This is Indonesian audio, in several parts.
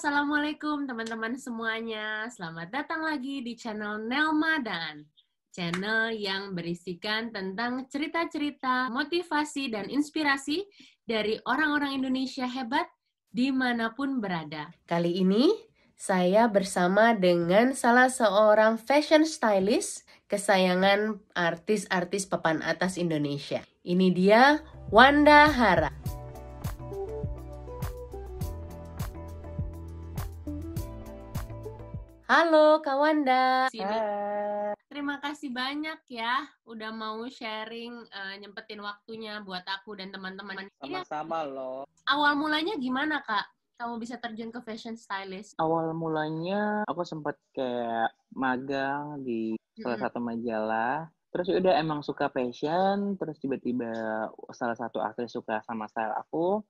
Assalamualaikum teman-teman semuanya. Selamat datang lagi di channel Nelma dan channel yang berisikan tentang cerita-cerita motivasi dan inspirasi dari orang-orang Indonesia hebat dimanapun berada. Kali ini saya bersama dengan salah seorang fashion stylist kesayangan artis-artis papan atas Indonesia. Ini dia Wanda Hara. Halo Kak Wanda. Terima kasih banyak ya udah mau sharing, nyempetin waktunya buat aku dan teman-teman. Sama-sama loh. Awal mulanya gimana Kak? Kamu bisa terjun ke fashion stylist? Awal mulanya aku sempat kayak magang di salah satu majalah. Terus ya udah emang suka fashion, terus tiba-tiba salah satu aktris suka sama style aku.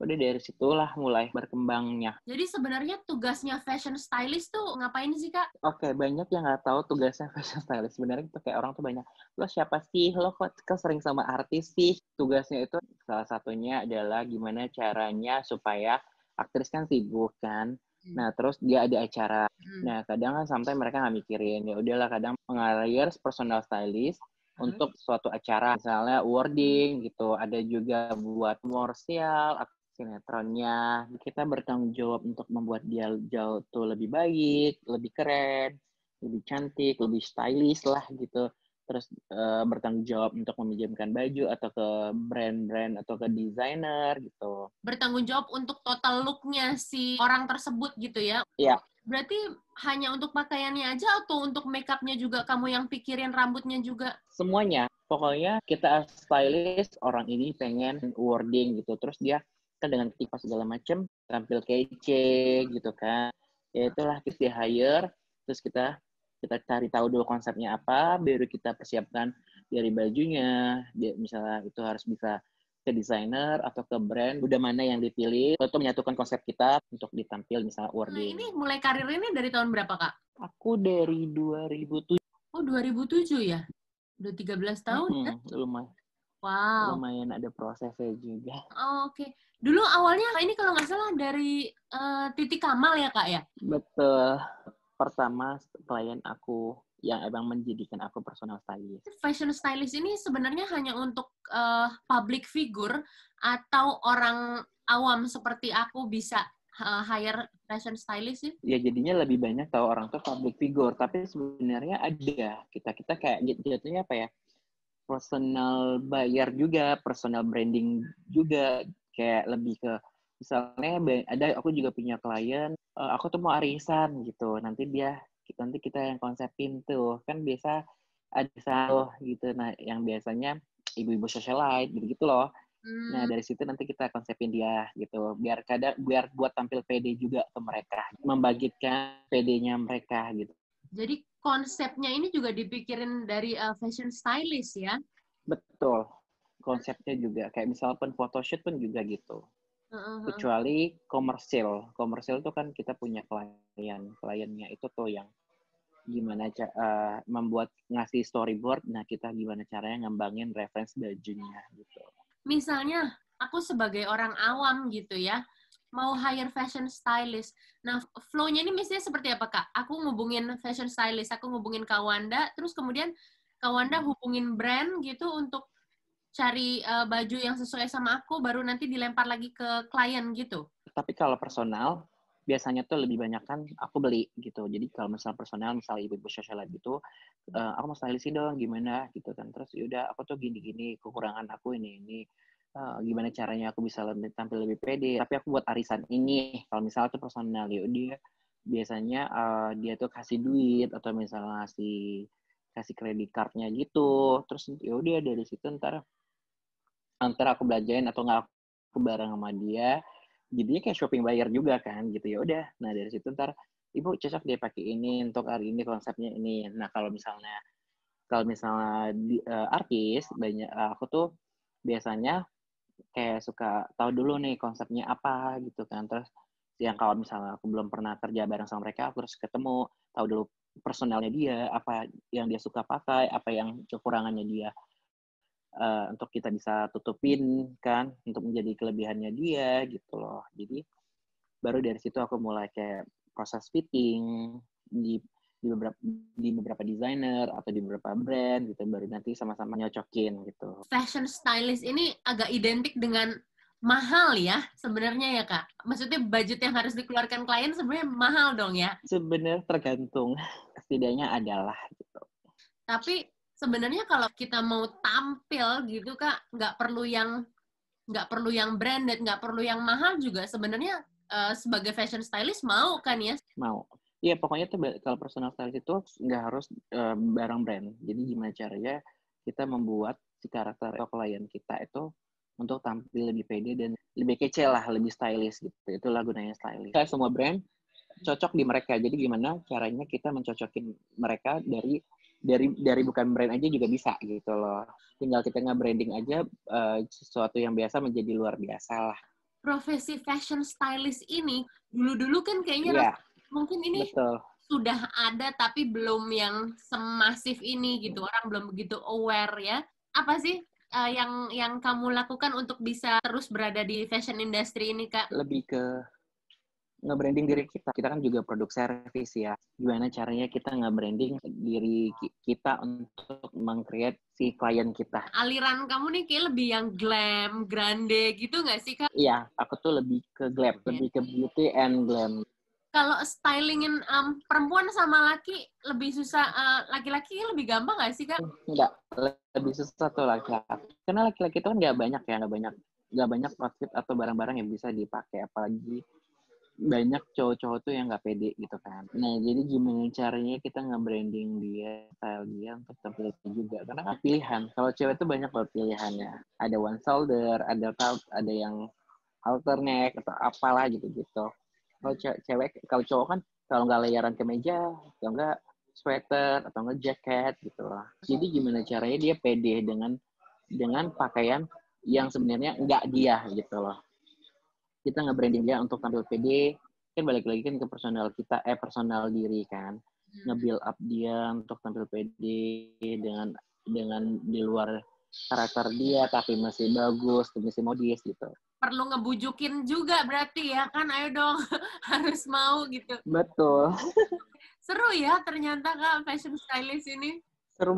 Udah dari situlah mulai berkembangnya. Jadi sebenarnya tugasnya fashion stylist tuh ngapain sih Kak? Oke, banyak yang nggak tahu tugasnya fashion stylist. Sebenarnya itu kayak orang tuh banyak, lo siapa sih? Lo kok sering sama artis sih? Tugasnya itu salah satunya adalah gimana caranya supaya aktris kan sibuk kan. Nah, terus dia ada acara. Nah, kadang kan sampai mereka nggak mikirin. Ya udahlah, kadang mengalir personal stylist untuk suatu acara. Misalnya wording gitu. Ada juga buat komersial, sinetronnya. Kita bertanggung jawab untuk membuat dia jauh tuh lebih baik, lebih keren, lebih cantik, lebih stylish lah gitu. Terus bertanggung jawab untuk meminjamkan baju atau ke brand-brand atau ke desainer gitu. Bertanggung jawab untuk total look-nya si orang tersebut gitu ya? Iya. Berarti hanya untuk pakaiannya aja atau untuk make-up-nya juga kamu yang pikirin, rambutnya juga? Semuanya. Pokoknya kita stylist, orang ini pengen wording gitu. Terus dia kan dengan tipe segala macam tampil kece gitu kan. Ya itulah kita di hire, terus kita cari tahu dulu konsepnya apa, baru kita persiapkan dari bajunya. Misalnya itu harus bisa ke desainer atau ke brand, udah mana yang dipilih, itu menyatukan konsep kita untuk ditampil misalnya Nah, wording. ini mulai karir ini dari tahun berapa, Kak? Aku dari 2007. Oh, 2007 ya? Udah 13 tahun ya? Lumayan. Wow. Lumayan ada prosesnya juga. Oh, oke. Dulu awalnya ini kalau nggak salah dari Titi Kamal ya, Kak ya? Betul. Pertama klien aku yang emang menjadikan aku personal stylist. Fashion stylist ini sebenarnya hanya untuk public figure atau orang awam seperti aku bisa hire fashion stylist sih? Ya jadinya lebih banyak tahu orang tuh public figure, tapi sebenarnya ada kita kayak jatuhnya apa ya, personal buyer juga, personal branding juga, kayak lebih ke misalnya ada aku juga punya klien, aku tuh mau arisan gitu, nanti kita yang konsepin tuh, kan biasa ada satu gitu, nah yang biasanya ibu-ibu socialite gitu loh. Nah, dari situ nanti kita konsepin dia gitu. Biar buat tampil pede juga ke mereka, membagikan pedenya mereka gitu. Jadi konsepnya ini juga dipikirin dari fashion stylist ya? Betul. Konsepnya juga kayak misalnya photoshoot pun juga gitu. Kecuali komersil. Komersil tuh kan kita punya kliennya itu tuh yang gimana membuat ngasih storyboard, nah kita gimana caranya ngembangin reference bajunya gitu. Misalnya aku sebagai orang awam gitu ya, mau hire fashion stylist. Nah, flow-nya ini misalnya seperti apa, Kak? Aku ngubungin fashion stylist, aku ngubungin Kak Wanda, terus kemudian Kak Wanda hubungin brand gitu untuk cari baju yang sesuai sama aku, baru nanti dilempar lagi ke klien gitu. Tapi kalau personal, biasanya tuh lebih banyak kan aku beli gitu. Jadi kalau misalnya personal, misalnya ibu-ibu socialite gitu, aku mau stylist dong, gimana gitu kan. Terus yaudah aku tuh gini-gini, kekurangan aku ini. Gimana caranya aku bisa tampil lebih pede. Tapi aku buat arisan ini, kalau misalnya tuh personal, ya dia biasanya dia tuh kasih duit atau misalnya kasih kredit cardnya gitu. Terus yaudah dari situ ntar aku belanjain atau nggak aku bareng sama dia, jadinya kayak shopping bayar juga kan gitu. Ya udah, nah dari situ ntar ibu cocok dia pakai ini untuk hari ini konsepnya ini. Nah kalau misalnya artis banyak, aku tuh biasanya kayak suka tahu dulu nih konsepnya apa gitu kan. Terus yang kalau misalnya aku belum pernah kerja bareng sama mereka, aku harus ketemu, tahu dulu personalnya dia, apa yang dia suka pakai, apa yang kekurangannya dia, untuk kita bisa tutupin kan, untuk menjadi kelebihannya dia gitu loh. Jadi Baru dari situ aku mulai kayak proses fitting di beberapa desainer atau di beberapa brand gitu, baru nanti sama-sama nyocokin gitu. Fashion stylist ini agak identik dengan mahal ya sebenarnya ya Kak. Maksudnya budget yang harus dikeluarkan klien sebenarnya mahal dong ya. Sebenarnya tergantung, setidaknya adalah gitu. Tapi sebenarnya kalau kita mau tampil gitu Kak, nggak perlu yang branded, nggak perlu yang mahal juga sebenarnya sebagai fashion stylist mau kan ya? Mau. Iya, pokoknya tuh kalau personal stylist itu nggak harus barang brand. Jadi gimana caranya kita membuat si karakter atau klien kita itu untuk tampil lebih pede dan lebih kece lah, lebih stylish gitu. Itulah gunanya stylist. Kayak semua brand cocok di mereka. Jadi gimana caranya kita mencocokin mereka dari bukan brand aja juga bisa gitu loh. Tinggal kita nge-branding aja sesuatu yang biasa menjadi luar biasa lah. Profesi fashion stylist ini dulu-dulu kan kayaknya Iya, mungkin ini betul. sudah ada tapi belum yang semasif ini gitu. Orang belum begitu aware ya. Apa sih yang kamu lakukan untuk bisa terus berada di fashion industry ini, Kak? Lebih ke nge-branding diri kita. Kita kan juga produk service ya. Gimana caranya kita nge-branding diri kita untuk meng-create si klien kita. Aliran kamu nih kayak lebih yang glam, grande gitu nggak sih, Kak? Iya, aku tuh lebih ke glam, lebih ke beauty and glam. Kalau stylingin perempuan sama laki lebih susah, laki-laki lebih gampang nggak sih, Kak? Enggak, lebih susah tuh laki-laki. Karena laki-laki itu kan nggak banyak ya, nggak banyak outfit atau barang-barang yang bisa dipakai, apalagi banyak cowok-cowok tuh yang nggak pede gitu kan. Nah, jadi gimana caranya kita nge-branding dia, style dia untuk tampil juga. Karena kan pilihan. Kalau cewek tuh banyak banget pilihannya. Ada one shoulder, ada yang alternate atau apalah gitu-gitu. Kalau kalau cowok kan kalau nggak layaran kemeja, atau nggak sweater, atau nggak jaket gitu lah. Jadi gimana caranya dia pede dengan pakaian yang sebenarnya nggak dia gitu loh. Kita nge-branding dia untuk tampil pede, kan balik lagi kan ke personal diri kan. Nge-build up dia untuk tampil pede dengan di luar karakter dia tapi masih bagus, masih modis gitu. Perlu ngebujukin juga berarti ya kan, ayo dong harus mau gitu. Betul. Seru ya ternyata Kak fashion stylist ini. Seru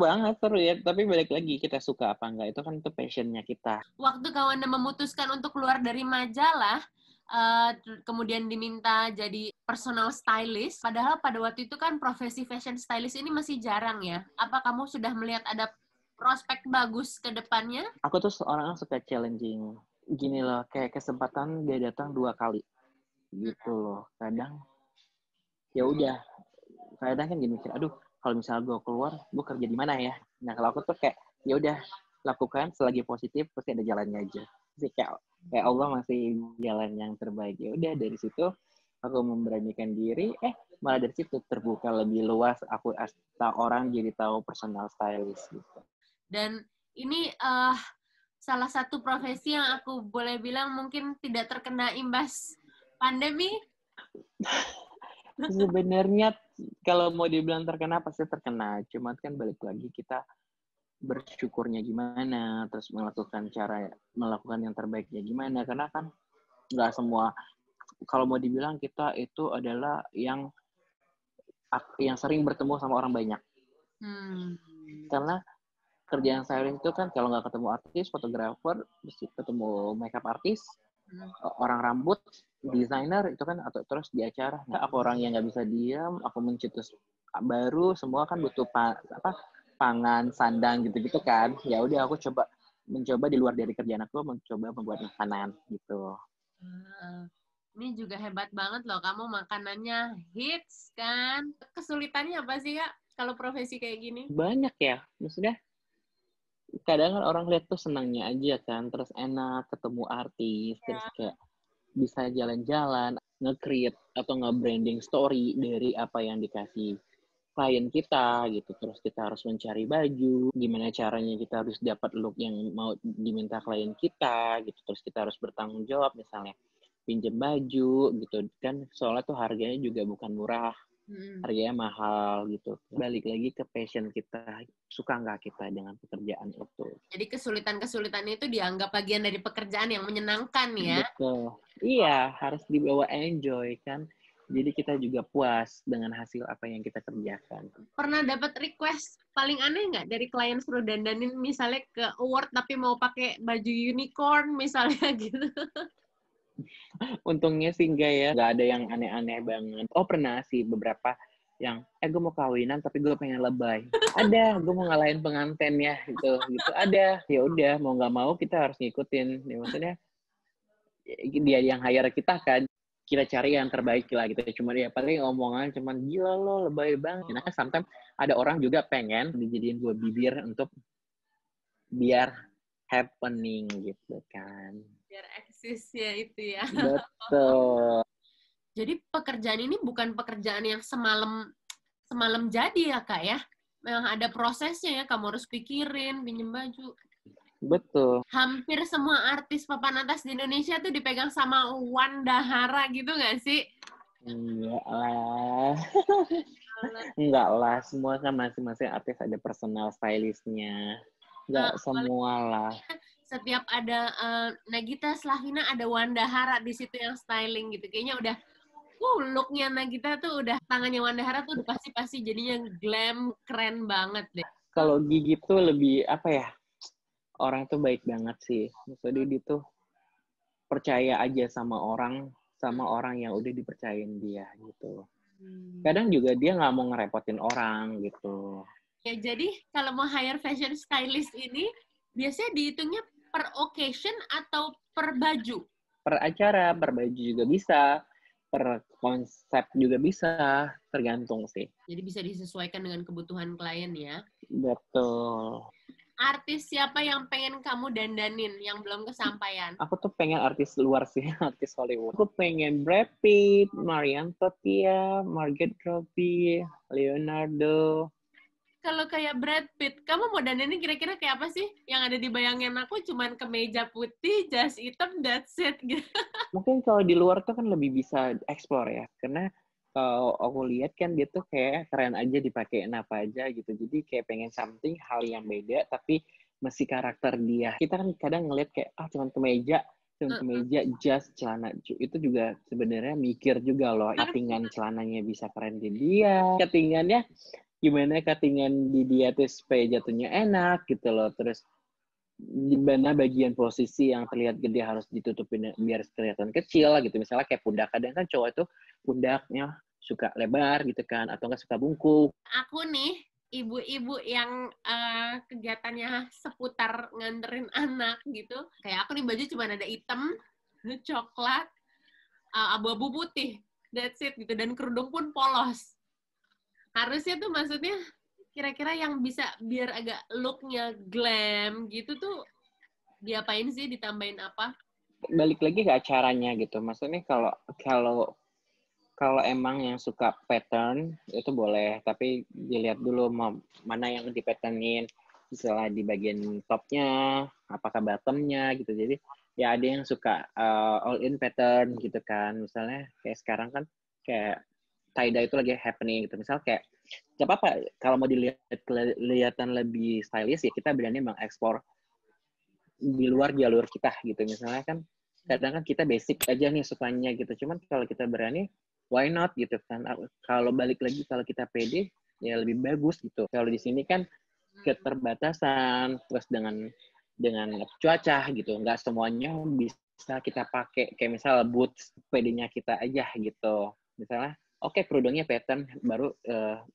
ya. Tapi balik lagi kita suka apa enggak, itu kan itu passionnya kita. Waktu kawan memutuskan untuk keluar dari majalah, kemudian diminta jadi personal stylist, padahal pada waktu itu kan profesi fashion stylist ini masih jarang ya. Apa kamu sudah melihat ada prospek bagus ke depannya? Aku tuh seorang yang suka challenging. Gini loh, kayak kesempatan dia datang 2 kali. Gitu loh. Kadang ya udah, kadang kan gini mikir, aduh kalau misalnya gue keluar, gue kerja di mana ya? Nah kalau aku tuh kayak ya udah lakukan selagi positif, pasti ada jalannya aja. Jadi kayak Allah masih jalan yang terbaik. Ya udah dari situ aku memberanikan diri, malah dari situ terbuka lebih luas. Aku orang jadi tahu personal stylist gitu. Dan ini salah satu profesi yang aku boleh bilang mungkin tidak terkena imbas pandemi. Sebenarnya kalau mau dibilang terkena pasti terkena, cuman kan balik lagi kita bersyukurnya gimana, terus melakukan yang terbaiknya gimana, karena kan nggak semua, kalau mau dibilang kita itu adalah yang sering bertemu sama orang banyak. Karena kerjaan stylist itu kan kalau nggak ketemu artis, fotografer, ketemu makeup artis, orang rambut, desainer itu kan, atau terus di acara. Nah, aku orang yang nggak bisa diam, aku mencetus baru, semua kan butuh pangan, sandang gitu-gitu kan. Ya udah aku mencoba di luar dari kerjaan aku, mencoba membuat makanan gitu. Ini juga hebat banget loh, kamu makanannya hits kan. Kesulitannya apa sih Kak kalau profesi kayak gini? Banyak ya, maksudnya kadang kan orang lihat tuh senangnya aja kan, terus enak ketemu artis, terus kayak bisa jalan-jalan, nge-create atau nge-branding story dari apa yang dikasih klien kita gitu. Terus kita harus mencari baju, gimana caranya kita harus dapat look yang mau diminta klien kita gitu. Terus kita harus bertanggung jawab misalnya pinjem baju gitu kan, soalnya tuh harganya juga bukan murah harganya mahal gitu. Balik lagi ke passion kita, suka nggak kita dengan pekerjaan itu. Jadi kesulitan-kesulitan itu dianggap bagian dari pekerjaan yang menyenangkan ya. Betul. Iya, harus dibawa enjoy kan. Jadi kita juga puas dengan hasil apa yang kita kerjakan. Pernah dapat request paling aneh nggak dari klien suruh dandanin misalnya ke award tapi mau pakai baju unicorn misalnya gitu? Untungnya sih enggak ya, nggak ada yang aneh-aneh banget. Oh pernah sih beberapa yang, gue mau kawinan tapi gue pengen lebay. Ada, gue mau ngalahin pengantin ya gitu. Ada. Ya udah, mau nggak mau kita harus ngikutin. Ya, maksudnya dia yang hire kita kan, kita cari yang terbaik lah gitu. Cuma dia paling omongan cuman gila lo lebay banget. Nah kan sometimes ada orang juga pengen dijadiin dua bibir untuk biar happening gitu kan. Biar eksisnya itu ya. Betul. Jadi pekerjaan ini bukan pekerjaan yang semalam jadi ya Kak ya. Memang ada prosesnya ya, kamu harus pikirin, pinjem baju. Betul. Hampir semua artis papan atas di Indonesia tuh dipegang sama Wanda Hara gitu nggak sih? Enggak lah. Enggak lah, semua kan masing-masing artis ada personal stylistnya. Enggak semua lah. Setiap ada Nagita Slavina ada Wanda Hara di situ yang styling gitu. Kayaknya udah looknya Nagita tuh udah tangannya Wanda Hara tuh pasti jadinya glam, keren banget deh. Kalau Gigi tuh lebih apa ya? Orang tuh baik banget sih. Maksudnya dia tuh percaya aja sama orang yang udah dipercayain dia gitu. Kadang juga dia nggak mau ngerepotin orang gitu. Ya jadi kalau mau hire fashion stylist ini biasanya dihitungnya per occasion atau per baju? Per acara, per baju juga bisa, per konsep juga bisa, tergantung sih. Jadi bisa disesuaikan dengan kebutuhan klien ya. Betul. Artis siapa yang pengen kamu dandanin yang belum kesampaian? Aku tuh pengen artis luar sih, artis Hollywood. Aku pengen Brad Pitt, Marion Cotillard, Margot Robbie, Leonardo. Kalau kayak Brad Pitt, kamu mau dandanin kira-kira kayak apa sih? Yang ada di bayangan aku cuman kemeja putih, jas hitam, that's it gitu. Mungkin kalau di luar tuh kan lebih bisa explore ya, karena kalau aku lihat kan dia tuh kayak keren aja dipakein apa aja gitu. Jadi kayak pengen something hal yang beda tapi masih karakter dia. Kita kan kadang ngeliat kayak cuman kemeja, jas, celana. Itu juga sebenarnya mikir juga loh. Cuttingan celananya bisa keren di dia. Cuttingannya gimana cuttingan di dia tuh supaya jatuhnya enak gitu loh. Terus di mana bagian posisi yang terlihat gede harus ditutupin biar kelihatan kecil gitu. Misalnya kayak pundak, kadang kan cowok itu pundaknya suka lebar gitu kan, atau nggak suka bungkuk. Aku nih ibu-ibu yang kegiatannya seputar nganterin anak gitu. Kayak aku nih baju cuma ada hitam, coklat, abu-abu putih. That's it gitu. Dan kerudung pun polos. Harusnya tuh maksudnya kira-kira yang bisa biar agak look-nya glam gitu tuh diapain sih, ditambahin apa? Balik lagi ke acaranya gitu. Maksudnya kalau emang yang suka pattern itu boleh, tapi dilihat dulu mana yang di patternin, misalnya di bagian topnya, apakah bottomnya gitu. Jadi ya ada yang suka all in pattern gitu kan. Misalnya kayak sekarang kan kayak tie-dye itu lagi happening gitu. Misal kayak gak apa-apa kalau mau kelihatan lebih stylish ya kita berani mengekspor di luar jalur kita gitu. Misalnya kan kadang kan kita basic aja nih sukanya gitu. Cuman kalau kita berani, why not gitu kan. Kalau balik lagi kalau kita pede ya lebih bagus gitu. Kalau di sini kan keterbatasan terus dengan cuaca gitu. Nggak semuanya bisa kita pakai kayak misal boots pedenya kita aja gitu. Misalnya oke, kerudungnya pattern, baru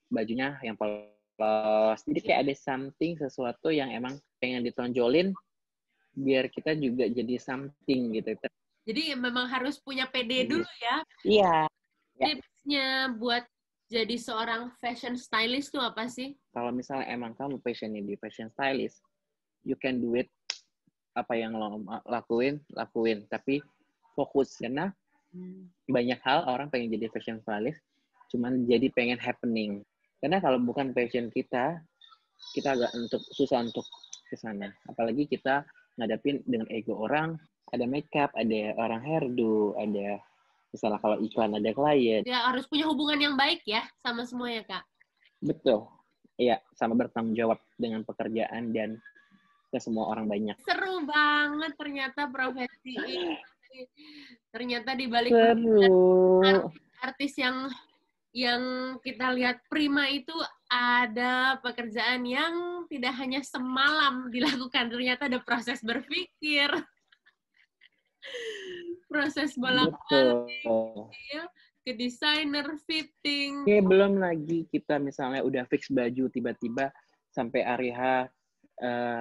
bajunya yang polos. Jadi kayak ada something, sesuatu yang emang pengen ditonjolin, biar kita juga jadi something gitu. Jadi memang harus punya PD dulu ya. Iya. Tipsnya buat jadi seorang fashion stylist tuh apa sih? Kalau misalnya emang kamu passionnya di fashion stylist, you can do it. Apa yang lo lakuin. Tapi fokus. Karena banyak hal orang pengen jadi fashion stylist, cuman jadi pengen happening. Karena kalau bukan passion kita agak susah untuk ke sana. Apalagi kita ngadapin dengan ego orang, ada makeup, ada orang hairdo, ada Misalnya kalau iklan ada klien. Ya harus punya hubungan yang baik ya sama semuanya, Kak. Betul. Iya, sama bertanggung jawab dengan pekerjaan dan ke semua orang banyak. Seru banget ternyata profesi ini. Ternyata di balik Seru. artis yang kita lihat prima itu ada pekerjaan yang tidak hanya semalam dilakukan, ternyata ada proses berpikir, proses bolak-balik, ya, ke desainer fitting. Oke, belum lagi kita misalnya udah fix baju tiba-tiba sampai hari H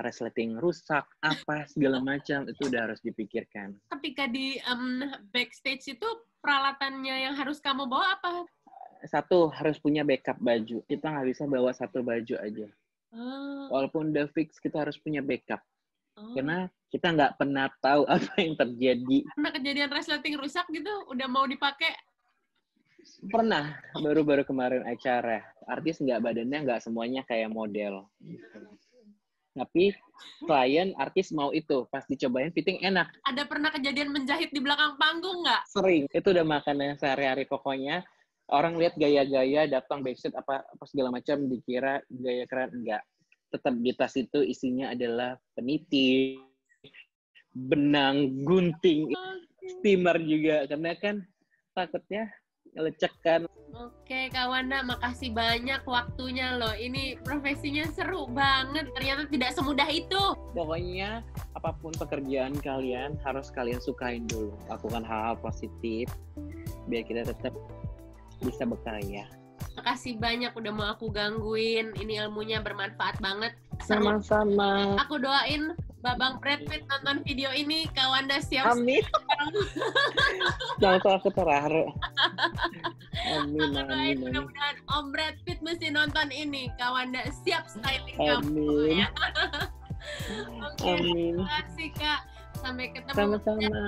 resleting rusak, apa segala macam itu udah harus dipikirkan. Ketika di backstage itu peralatannya yang harus kamu bawa apa? Satu, harus punya backup baju. Kita nggak bisa bawa satu baju aja. Walaupun udah fix, kita harus punya backup. Karena kita nggak pernah tahu apa yang terjadi. Karena kejadian resleting rusak gitu, udah mau dipakai? Pernah, baru-baru kemarin acara. Artis badannya nggak semuanya kayak model. Tapi klien artis mau itu, pas dicobain fitting enak. Ada pernah kejadian menjahit di belakang panggung nggak? Sering. Itu udah makanan sehari-hari pokoknya. Orang lihat gaya-gaya, datang backstage apa segala macam, dikira gaya keren. Enggak. Tetap di tas itu isinya adalah peniti, benang, gunting, steamer juga. Karena kan takutnya lecek kan. Oke, Kak Wanda, makasih banyak waktunya loh. Ini profesinya seru banget. Ternyata tidak semudah itu. Pokoknya apapun pekerjaan kalian, harus kalian sukain dulu. Lakukan hal-hal positif, biar kita tetap bisa berkarya. Makasih banyak udah mau aku gangguin. Ini ilmunya bermanfaat banget. Seru. Sama-sama. Aku doain Babang Brad Pitt nonton video ini, Kak Wanda siap. Amin. Jangan aku terharu. Amin, aku doain amin. mudah-mudahan Om Brad Pitt mesti nonton ini. Kak Wanda siap styling Amin. kamu. Ya. Oke, Amin. terima kasih Kak. Sampai ketemu. Sama-sama.